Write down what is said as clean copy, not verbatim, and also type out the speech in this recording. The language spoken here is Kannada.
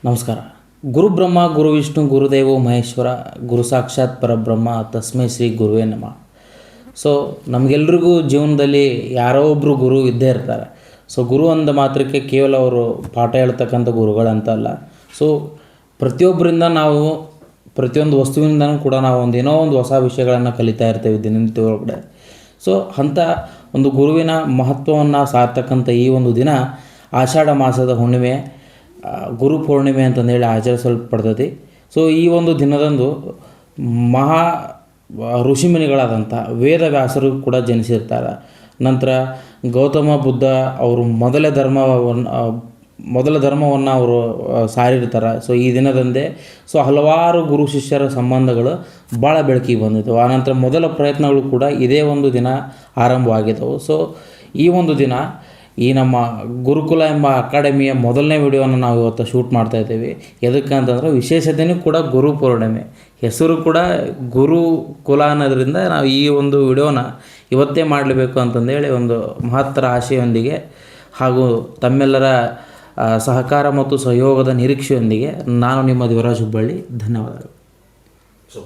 ನಮಸ್ಕಾರ. ಗುರುಬ್ರಹ್ಮ ಗುರುವಿಷ್ಣು ಗುರುದೇವೋ ಮಹೇಶ್ವರ ಗುರು ಸಾಕ್ಷಾತ್ ಪರಬ್ರಹ್ಮ ತಸ್ಮೈ ಶ್ರೀ ಗುರುವೇ ನಮಃ. ಸೊ ನಮಗೆಲ್ರಿಗೂ ಜೀವನದಲ್ಲಿ ಯಾರೋ ಒಬ್ಬರು ಗುರು ಇದ್ದೇ ಇರ್ತಾರೆ. ಸೊ ಗುರು ಅಂದ ಮಾತ್ರಕ್ಕೆ ಕೇವಲ ಅವರು ಪಾಠ ಹೇಳ್ತಕ್ಕಂಥ ಗುರುಗಳಂತಲ್ಲ. ಸೊ ಪ್ರತಿಯೊಬ್ಬರಿಂದ ನಾವು ಪ್ರತಿಯೊಂದು ವಸ್ತುವಿಂದನೂ ಕೂಡ ನಾವು ಏನೋ ಒಂದು ಹೊಸ ವಿಷಯಗಳನ್ನು ಕಲಿತಾ ಇರ್ತೇವೆ ದಿನನಿತ್ಯ ಒಳಗಡೆ. ಸೊ ಅಂಥ ಒಂದು ಗುರುವಿನ ಮಹತ್ವವನ್ನು ಸಾರ್ತಕ್ಕಂಥ ಈ ಒಂದು ದಿನ ಆಷಾಢ ಮಾಸದ ಹುಣ್ಣಿಮೆ, ಗುರು ಪೂರ್ಣಿಮೆ ಅಂತಂದೇಳಿ ಆಚರಿಸಲ್ಪಡ್ತೈತಿ. ಸೊ ಈ ಒಂದು ದಿನದಂದು ಮಹಾ ಋಷಿಮುನಿಗಳಾದಂಥ ವೇದವ್ಯಾಸರು ಕೂಡ ಜನಿಸಿರ್ತಾರೆ. ನಂತರ ಗೌತಮ ಬುದ್ಧ ಅವರು ಮೊದಲ ಧರ್ಮವನ್ನು ಅವರು ಸಾರಿರ್ತಾರೆ. ಸೊ ಈ ದಿನದಂದೇ ಹಲವಾರು ಗುರು ಶಿಷ್ಯರ ಸಂಬಂಧಗಳು ಭಾಳ ಬೆಳಕಿಗೆ ಬಂದಿದ್ದವು. ಆನಂತರ ಮೊದಲ ಪ್ರಯತ್ನಗಳು ಕೂಡ ಇದೇ ಒಂದು ದಿನ ಆರಂಭವಾಗಿದ್ದವು. ಸೊ ಈ ಒಂದು ದಿನ ಈ ನಮ್ಮ ಗುರುಕುಲ ಎಂಬ ಅಕಾಡೆಮಿಯ ಮೊದಲನೇ ವಿಡಿಯೋನ ನಾವು ಇವತ್ತು ಶೂಟ್ ಮಾಡ್ತಾಯಿದ್ದೀವಿ. ಎದಕ್ಕೆ ಅಂತಂದರೆ ವಿಶೇಷತೆಯೂ ಕೂಡ ಗುರು ಪೂರ್ಣಿಮೆ, ಹೆಸರು ಕೂಡ ಗುರುಕುಲ ಅನ್ನೋದ್ರಿಂದ ನಾವು ಈ ಒಂದು ವಿಡಿಯೋನ ಇವತ್ತೇ ಮಾಡಲೇಬೇಕು ಅಂತಂದೇಳಿ ಒಂದು ಮಹತ್ತರ ಆಶೆಯೊಂದಿಗೆ ಹಾಗೂ ತಮ್ಮೆಲ್ಲರ ಸಹಕಾರ ಮತ್ತು ಸಹಯೋಗದ ನಿರೀಕ್ಷೆಯೊಂದಿಗೆ ನಾನು ನಿಮ್ಮ ದೇವರಾಜ್ ಹುಬ್ಬಳ್ಳಿ. ಧನ್ಯವಾದಗಳು.